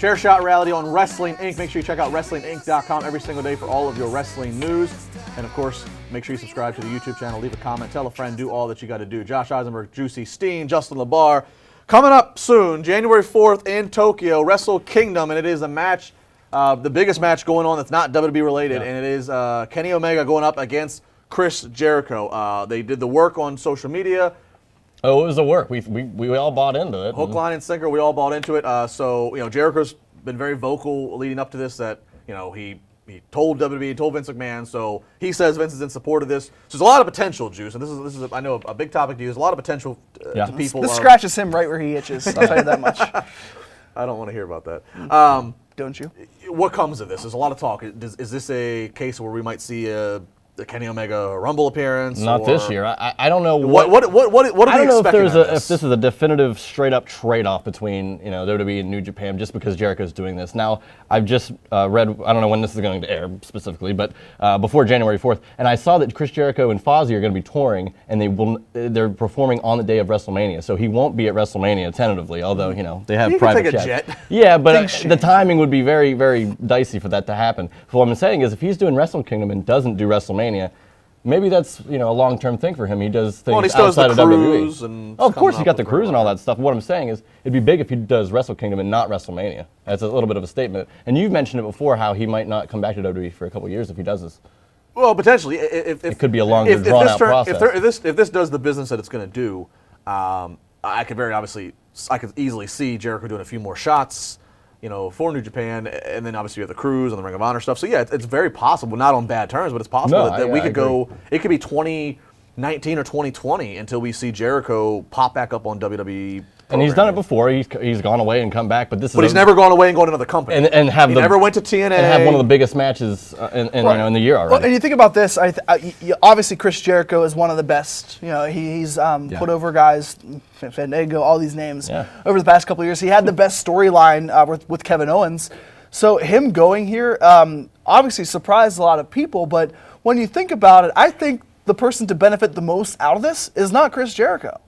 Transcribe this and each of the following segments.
Char Shot Reality on Wrestling Inc. Make sure you check out WrestlingInc.com every single day for all of your wrestling news. And of course, make sure you subscribe to the YouTube channel, leave a comment, tell a friend, do all that you got to do. Josh Eisenberg, Juicy Steen, Justin LaBar. Coming up soon, January 4th in Tokyo, Wrestle Kingdom, and it is a match, the biggest match going on that's not WWE related, and it is Kenny Omega going up against Chris Jericho. They did the work on social media. Oh, it was the work. We all bought into it. Hook, line, and sinker. We all bought into it. So Jericho's been very vocal leading up to this. That he told WWE, told Vince McMahon. So he says Vince is in support of this. So there's a lot of potential, Juice, and this is I know a big topic to you. There's a lot of potential to people. This scratches him right where he itches. I'll tell you that much. I don't want to hear about that. Don't you? What comes of this? There's a lot of talk. Is this a case where we might see a Kenny Omega Rumble appearance? Not this year. I don't know what are I don't we know expecting if this is a definitive straight up trade off between WWE and New Japan just because Jericho's doing this. Now I've just read, I don't know when this is going to air specifically, but before January 4th, and I saw that Chris Jericho and Fozzy are going to be touring, and they're performing on the day of WrestleMania, so he won't be at WrestleMania tentatively. Although they have private jets. Jet. Yeah, but the timing would be very, very dicey for that to happen. So what I'm saying is, if he's doing Wrestle Kingdom and doesn't do WrestleMania, maybe that's a long-term thing for him. He does things outside of WWE. And of course, he's got the cruise and all that stuff. What I'm saying is, it'd be big if he does Wrestle Kingdom and not WrestleMania. That's a little bit of a statement. And you've mentioned it before, how he might not come back to WWE for a couple of years if he does this. Well, potentially, it could be a longer, drawn-out process. If this does the business that it's going to do, I could easily see Jericho doing a few more shots, for New Japan, and then obviously you have the cruise and the Ring of Honor stuff. So yeah, it's very possible, not on bad terms, but it's possible that we could go. It could be 2019 or 2020 until we see Jericho pop back up on WWE. And he's done it before. He's gone away and come back, but he's never gone away and gone to another company. And he never went to TNA and have one of the biggest matches in the year already. Well, and you think about this. Obviously, Chris Jericho is one of the best. He's put over guys, Fandango, all these names over the past couple of years. He had the best storyline with Kevin Owens. So him going here obviously surprised a lot of people. But when you think about it, I think the person to benefit the most out of this is not Chris Jericho.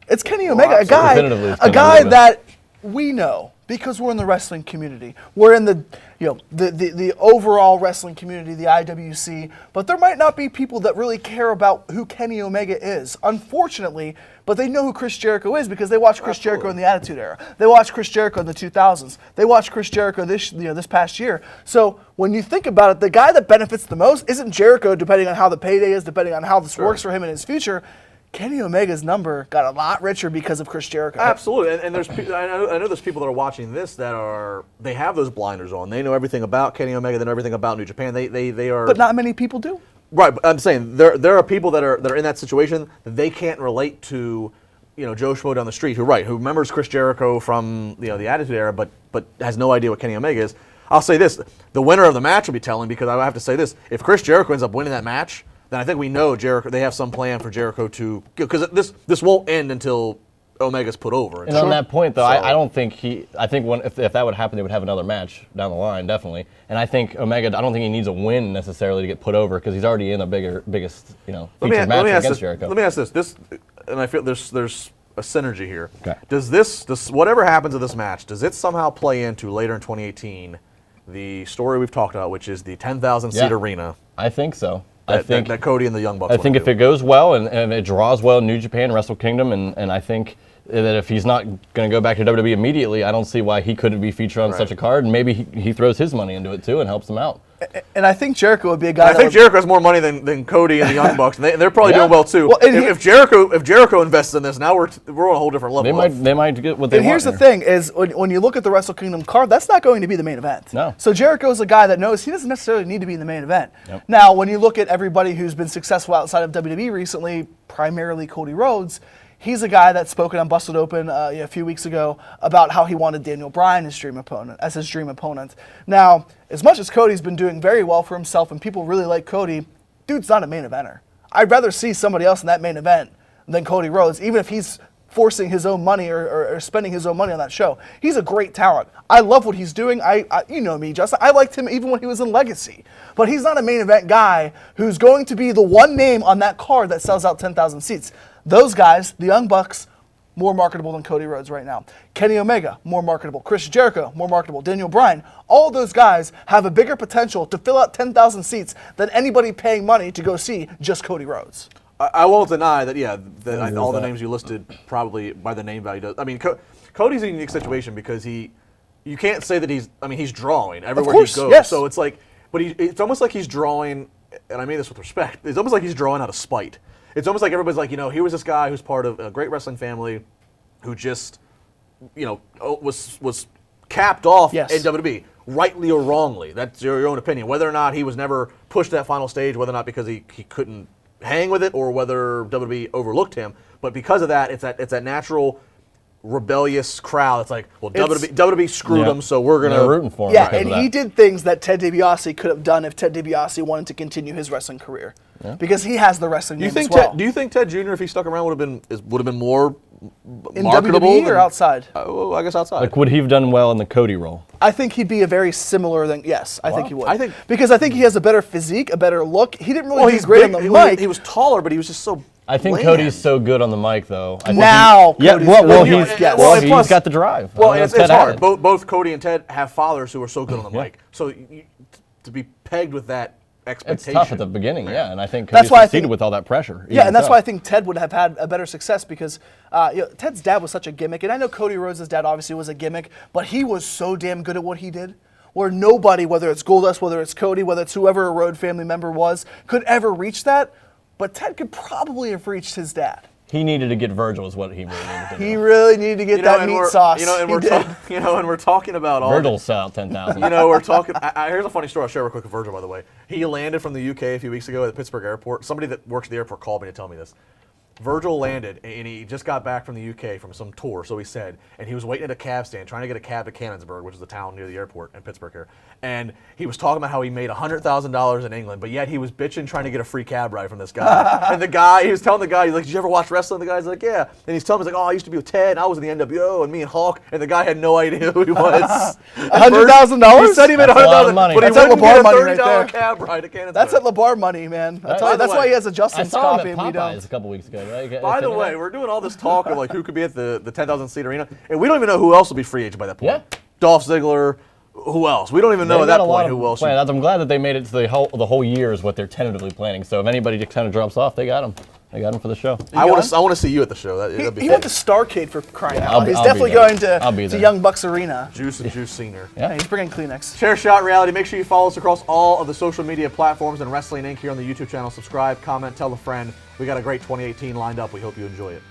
It's Kenny Omega, a guy that we know because we're in the wrestling community. We're in the overall wrestling community, the IWC, but there might not be people that really care about who Kenny Omega is, unfortunately, but they know who Chris Jericho is because they watched Chris Jericho in the Attitude Era. They watched Chris Jericho in the 2000s. They watched Chris Jericho this past year. So when you think about it, the guy that benefits the most isn't Jericho, depending on how the payday is, depending on how this works for him in his future. Kenny Omega's number got a lot richer because of Chris Jericho. Absolutely, and there's I know there's people that are watching this they have those blinders on. They know everything about Kenny Omega. They know everything about New Japan. They are. But not many people do. Right, but I'm saying there are people that are in that situation that they can't relate to. Joe Schmo down the street who remembers Chris Jericho from the Attitude Era, but has no idea what Kenny Omega is. I'll say this: the winner of the match will be telling, because I have to say this: if Chris Jericho ends up winning that match, then I think we know Jericho. They have some plan for Jericho to, because this won't end until Omega's put over. And on that point, though, I don't think I think if that would happen, they would have another match down the line, definitely. And I think Omega, I don't think he needs a win necessarily to get put over because he's already in a biggest featured match against Jericho. Let me ask this, and I feel there's a synergy here. Okay. Does this whatever happens to this match, does it somehow play into later in 2018 the story we've talked about, which is the 10,000 seat arena? I think so. I think that Cody and the Young Bucks. I think if it goes well and it draws well in New Japan, Wrestle Kingdom, and I think that if he's not going to go back to WWE immediately, I don't see why he couldn't be featured on such a card, and maybe he throws his money into it too and helps them out. And I think Jericho would be a guy. I think Jericho has more money than Cody and the Young Bucks. They're probably doing well too. Well, if Jericho invests in this, now we're on a whole different level. They might get what they want. And here's the thing: is when you look at the Wrestle Kingdom card, that's not going to be the main event. No. So Jericho's a guy that knows he doesn't necessarily need to be in the main event. Yep. Now, when you look at everybody who's been successful outside of WWE recently, primarily Cody Rhodes. He's a guy that's spoken on Busted Open a few weeks ago about how he wanted Daniel Bryan as his dream opponent. Now, as much as Cody's been doing very well for himself and people really like Cody, dude's not a main eventer. I'd rather see somebody else in that main event than Cody Rhodes, even if he's forcing his own money or spending his own money on that show. He's a great talent. I love what he's doing. You know me, Justin. I liked him even when he was in Legacy. But he's not a main event guy who's going to be the one name on that card that sells out 10,000 seats. Those guys, the Young Bucks, more marketable than Cody Rhodes right now. Kenny Omega, more marketable. Chris Jericho, more marketable. Daniel Bryan. All those guys have a bigger potential to fill out 10,000 seats than anybody paying money to go see just Cody Rhodes. I won't deny that, yeah, all the names you listed probably by the name value does. I mean, Cody's a unique situation because you can't say that he's drawing everywhere Of course, he goes. yes. So it's like, but it's almost like he's drawing, and I mean this with respect, it's almost like he's drawing out of spite. It's almost like everybody's like, here was this guy who's part of a great wrestling family who just, was capped off in WWE, rightly or wrongly. That's your own opinion. Whether or not he was never pushed to that final stage, whether or not because he couldn't hang with it or whether WWE overlooked him. But because of that, it's that natural rebellious crowd. It's like, well, WWE screwed him, so we're They're rooting for him. Yeah, and he did things that Ted DiBiase could have done if Ted DiBiase wanted to continue his wrestling career. Yeah. Because he has the wrestling name as well. Do you think Ted Jr., if he stuck around, would have been more in marketable WWE or outside? I guess outside. Like, would he have done well in the Cody role? I think he'd be a very similar thing. Yes, I think he would. I think because I think he has a better physique, a better look. He didn't really do great on the mic. He was taller, but he was just so. I think bland. Cody's so good on the mic, though. Cody's he's got the drive. Well, it's hard. Both Cody and Ted have fathers who are so good on the mic. So to be pegged with that expectation. It's tough at the beginning, and I think Cody succeeded with all that pressure. Yeah, and that's why I think Ted would have had a better success because Ted's dad was such a gimmick, and I know Cody Rhodes' dad obviously was a gimmick, but he was so damn good at what he did, where nobody, whether it's Goldust, whether it's Cody, whether it's whoever a Road family member was, could ever reach that. But Ted could probably have reached his dad. He needed to get Virgil is what he really needed to do. He really needed to get that meat sauce. And we're talking about all Virgil's sell out 10,000. We're talking. Here's a funny story I'll share real quick with Virgil, by the way. He landed from the UK a few weeks ago at the Pittsburgh airport. Somebody that works at the airport called me to tell me this. Virgil landed, and he just got back from the UK from some tour, so he said, and he was waiting at a cab stand, trying to get a cab to Canonsburg, which is a town near the airport in Pittsburgh here, and he was talking about how he made $100,000 in England, but yet he was bitching trying to get a free cab ride from this guy. And he was telling the guy, he's like, did you ever watch wrestling? The guy's like, yeah. And he's telling him, he's like, oh, I used to be with Ted, and I was in the NWO, and me and Hulk, and the guy had no idea who he was. $100,000? He said he made $100,000, but he wouldn't get a $30 cab ride to Canonsburg. That's at LeBar money, man. That's why he has a Justin's copy and we don't. A couple weeks ago. Right? By the way, we're doing all this talk of like who could be at the 10,000 seat arena, and we don't even know who else will be free agent by that point. Yeah. Dolph Ziggler, who else? We don't even know at that point who else. I'm glad that they made it to the whole year is what they're tentatively planning. So if anybody just kind of drops off, they got him. They got him for the show. I want to see you at the show. He went to Starrcade for crying out. He's definitely going to Young Bucks Arena. Juice and Juice Senior. Yeah, he's bringing Kleenex. Char Shot Reality. Make sure you follow us across all of the social media platforms and Wrestling Inc. here on the YouTube channel. Subscribe, comment, tell a friend. We got a great 2018 lined up. We hope you enjoy it.